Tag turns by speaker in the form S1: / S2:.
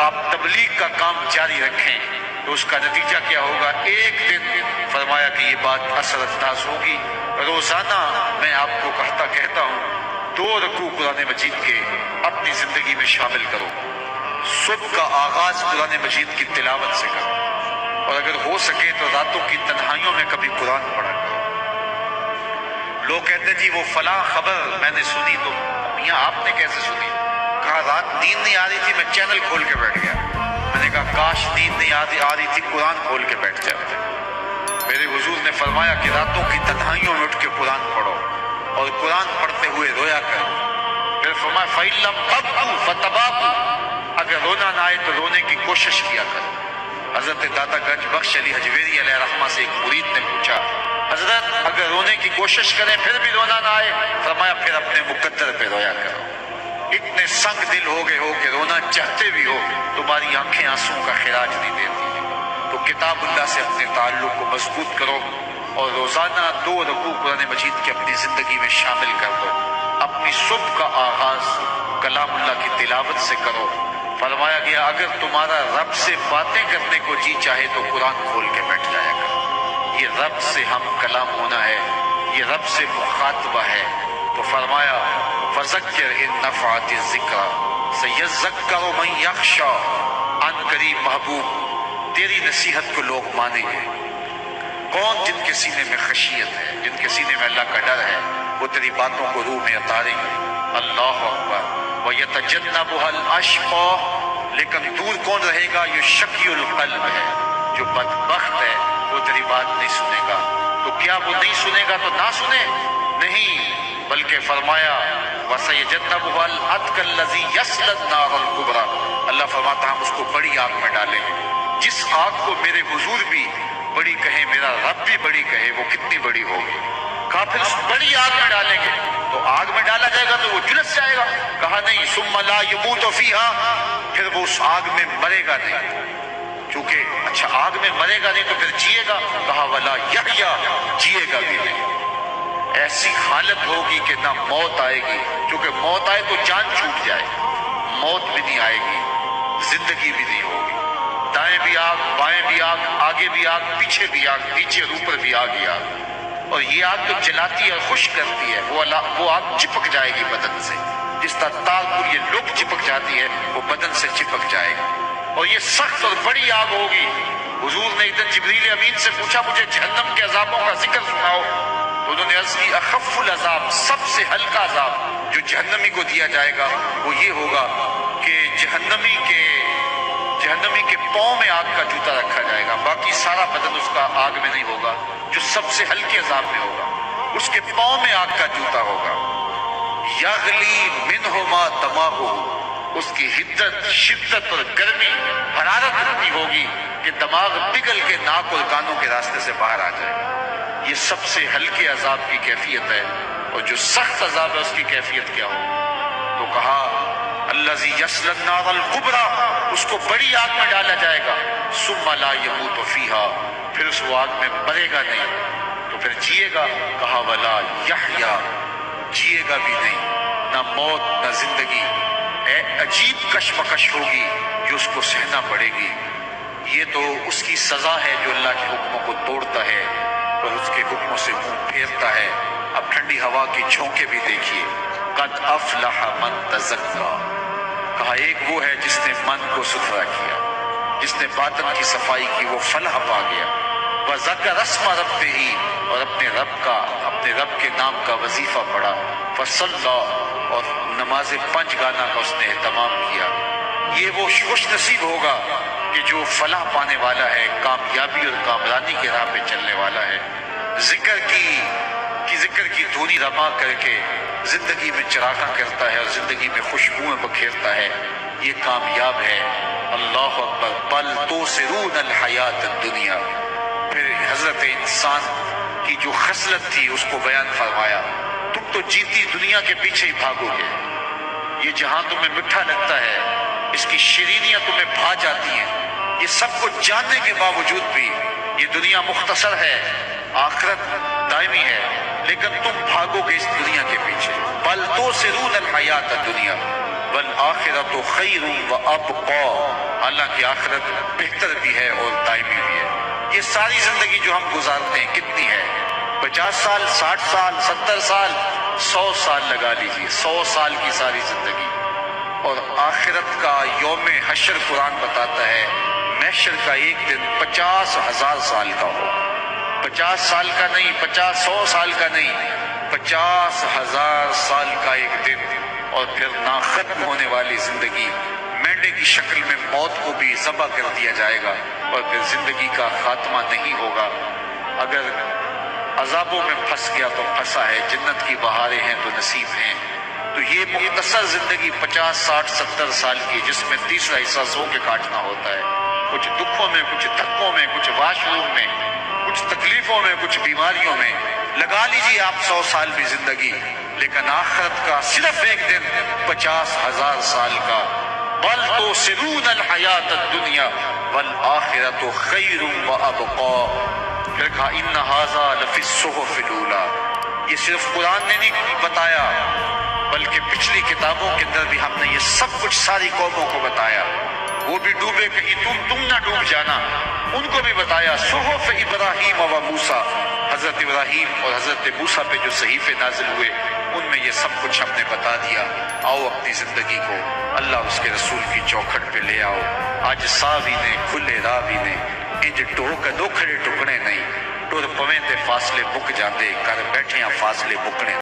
S1: آپ تبلیغ کا کام جاری رکھیں تو اس کا نتیجہ کیا ہوگا؟ ایک دن فرمایا کہ یہ بات اثر انداز ہوگی۔ روزانہ میں آپ کو کہتا ہوں 2 رکوع قرآن مجید کے اپنی زندگی میں شامل کرو۔ صبح کا آغاز قرآن مجید کی تلاوت سے کرو، اور اگر ہو سکے تو راتوں کی تنہائیوں میں کبھی قرآن پڑھا کرو۔ لوگ کہتے ہیں جی وہ فلاں خبر میں نے سنی، تو میاں آپ نے کیسے سنی؟ کہا رات نیند نہیں آ رہی تھی، میں چینل کھول کے بیٹھ گیا۔ میں نے کہا کاش نیند نہیں آ رہی تھی، قرآن کھول کے بیٹھ جاتے۔ میرے حضور نے فرمایا کہ راتوں کی تنہائیوں میں اٹھ کے قرآن پڑھو، اور قرآن پڑھتے ہوئے رویا کرو۔ پھر فرمایا فَإِن لَّمْ تَبْكُوا فَتَبَاكُوا، اگر رونا نہ آئے تو رونے کی کوشش کیا کرو۔ حضرت داتا گنج بخش علی حجویری علیہ رحمہ سے ایک مرید نے پوچھا حضرت اگر رونے کی کوشش کریں پھر بھی رونا نہ آئے؟ فرمایا پھر اپنے مقدر پہ رویا کرو۔ اتنے سنگ دل ہو گئے ہو کہ رونا چاہتے بھی ہو تمہاری آنکھیں آنسوں کا خراج نہیں دیتی، تو کتاب اللہ سے اپنے تعلق کو مضبوط کرو، اور روزانہ 2 رکوع قرآن مجید کی اپنی زندگی میں شامل کر دو۔ اپنی صبح کا آغاز کلام اللہ کی تلاوت سے کرو۔ فرمایا گیا اگر تمہارا رب سے باتیں کرنے کو جی چاہے تو قرآن کھول کے بیٹھ جایا کرو۔ یہ رب سے ہم کلام ہونا ہے، یہ رب سے مخاطبہ ہے۔ تو فرمایا فذکر ان نفعت الذکر سیذکر من یخشی، ان قریب محبوب تیری نصیحت کو لوگ مانیں گے۔ کون؟ جن کے سینے میں خشیت ہے، جن کے سینے میں اللہ کا ڈر ہے، وہ تیری باتوں کو روح میں اتاریں گے۔ اللہ اکبر۔ وَيَتَجَنَّبُهَا الْأَشْقَى، لیکن دور کون رہے گا؟ یہ شقی القلب ہے، جو بدبخت ہے، وہ تیری بات نہیں سنے گا۔ تو کیا وہ نہیں سنے گا تو نہ سنے؟ نہیں، بلکہ فرمایا وَسَيَجَنَّبُهَا الْأَتْقَى الَّذِي يَصْلَى النَّارَ الْكُبْرَى، اللہ فرماتا ہم اس کو بڑی آگ میں ڈالیں گے۔ جس آگ کو میرے حضور بھی بڑی کہے، میرا رب بھی بڑی کہے، وہ کتنی بڑی ہوگی؟ کہا پھر اس بڑی آگ میں ڈالیں گے، تو آگ میں ڈالا جائے گا تو وہ جلس جائے گا؟ کہا نہیں، ثم لا يموت فيها، پھر وہ اس آگ میں مرے گا نہیں۔ چونکہ اچھا آگ میں مرے گا نہیں تو پھر جیے گا؟ کہا ولا یحییٰ، جیے گا بھی نہیں۔ ایسی حالت ہوگی کہ نہ موت آئے گی، چونکہ موت آئے تو جان چھوٹ جائے، موت بھی نہیں آئے گی، زندگی بھی نہیں ہوگی۔ دائیں بھی آگ، بائیں بھی آگ، آگے بھی آگ، پیچھے بھی آگ، نیچے اور اوپر بھی آگ ہی آگ۔ اور یہ آگ تو جلاتی ہے اور خشک کرتی ہے، وہ آگ چپک جائے گی بدن سے، جس طرح تال پر یہ لوگ چپک جاتی ہے وہ بدن سے چپک جائے گی، اور یہ سخت اور بڑی آگ ہوگی۔ حضور نے ایک دن جبریل امین سے پوچھا مجھے جہنم کے عذابوں کا ذکر سناؤ، تو انہوں نے عرض کی اخف العذاب، سب سے ہلکا عذاب جو جہنمی کو دیا جائے گا وہ یہ ہوگا کہ جہنمی کے پاؤں میں آگ کا جوتا رکھا جائے گا، باقی سارا بدن اس کا آگ میں نہیں ہوگا۔ جو سب سے ہلکے عذاب میں ہوگا اس کے پاؤں میں آگ کا جوتا ہوگا۔ یغلی منہما دماغہ، اس کی شدت اور گرمی حرارت اتنی ہوگی کہ دماغ پگھل کے ناک اور کانوں کے راستے سے باہر آ جائے گا۔ یہ سب سے ہلکے عذاب کی کیفیت ہے، اور جو سخت عذاب ہے اس کی کیفیت کیا ہوگی؟ تو کہا الذی یصلی النار الکبریٰ، اس کو بڑی آگ میں ڈالا جائے گا۔ ثم لا یموت فیہا، پھر اس وہ آگ میں مرے گا نہیں، تو پھر جیے گا؟ کہا ولا یحییٰ، جیے گا بھی نہیں، نہ موت نہ زندگی۔ عجیب کشمکش ہوگی جو اس کو سہنا پڑے گی۔ یہ تو اس کی سزا ہے جو اللہ کے حکموں کو توڑتا ہے اور اس کے حکموں سے منہ پھیرتا ہے۔ اب ٹھنڈی ہوا کی جھونکے بھی دیکھیے، قد افلح من تزکیٰ، کہا ایک وہ ہے جس نے من کو ستھرا کیا، جس نے باطن کی صفائی کی، وہ فلاح پا گیا۔ وذکر اسم ربہ، اور اپنے رب کے نام کا وظیفہ پڑھا۔ فصلی، اور نماز 5 گانا کا اس نے اہتمام کیا۔ یہ وہ خوش نصیب ہوگا کہ جو فلاح پانے والا ہے، کامیابی اور کامرانی کی راہ پہ چلنے والا ہے۔ ذکر کی دھونی رما کر کے زندگی میں چراغاں کرتا ہے اور زندگی میں خوشبوئیں بکھیرتا ہے، یہ کامیاب ہے۔ اللہ اکبر۔ بل توثرون الحیات الدنیا، پھر حضرت انسان کی جو خصلت تھی اس کو بیان فرمایا، تم تو جیتی دنیا کے پیچھے ہی بھاگو گے۔ یہ جہاں تمہیں میٹھا لگتا ہے، اس کی شیرینیاں تمہیں بھا جاتی ہیں، یہ سب کچھ جاننے کے باوجود بھی یہ دنیا مختصر ہے، آخرت دائمی ہے، لیکن تم بھاگو گے اس دنیا کے پیچھے۔ بل توثرون الحیات الدنیا والآخرۃ خیر وابقیٰ، حالانکہ آخرت بہتر بھی ہے اور دائمی بھی ہے۔ یہ ساری زندگی جو ہم گزارتے ہیں کتنی ہے؟ 50 سال، 60 سال، 70 سال، 100 سال لگا لیجیے، 100 سال کی ساری زندگی۔ اور آخرت کا یوم حشر قرآن بتاتا ہے محشر کا ایک دن 50,000 سال کا ہو۔ 50 سال کا نہیں، 100 سال کا نہیں، 50,000 سال کا ایک دن، اور پھر نہ ختم ہونے والی زندگی۔ مینڈے کی شکل میں موت کو بھی ذبح کر دیا جائے گا، اور پھر زندگی کا خاتمہ نہیں ہوگا۔ اگر عذابوں میں پھنس گیا تو پھنسا ہے، جنت کی بہاریں ہیں تو نصیب ہیں۔ تو یہ مختصر زندگی 50، 60، 70 سال کی، جس میں تیسرا حصہ سو کے کاٹنا ہوتا ہے، کچھ دکھوں میں، کچھ دھکوں میں، کچھ واش روم میں، کچھ تکلیفوں میں، کچھ بیماریوں میں۔ لگا لیجیے آپ 100 سال بھی زندگی، لیکن آخرت کا صرف ایک دن 50,000 سال کا۔ بل تؤثرون الحیات الدنیا والآخرۃ خیر وابقی۔ پھر کہا ان ھذا لفی الصحف الاولی۔ یہ صرف قرآن نے نہیں بتایا، بلکہ پچھلی کتابوں کے اندر بھی ہم نے یہ سب کچھ ساری قوموں کو بتایا۔ وہ بھی ڈوبے کہیں تم نہ ڈوب جانا، ان کو بھی بتایا۔ صحف ابراہیم و موسیٰ، حضرت ابراہیم اور حضرت موسیٰ پہ جو صحیفے نازل ہوئے ان میں یہ سب کچھ ہم نے بتا دیا۔ آؤ اپنی زندگی کو اللہ اس کے رسول کی چوکھٹ پہ لے آؤ۔ آج ساوی نے کھلے راوی نے انج ٹوک دو کھڑے ٹکڑے نہیں، ٹر پویں تے فاصلے مک جاندے، کر بیٹھے فاصلے مکنے۔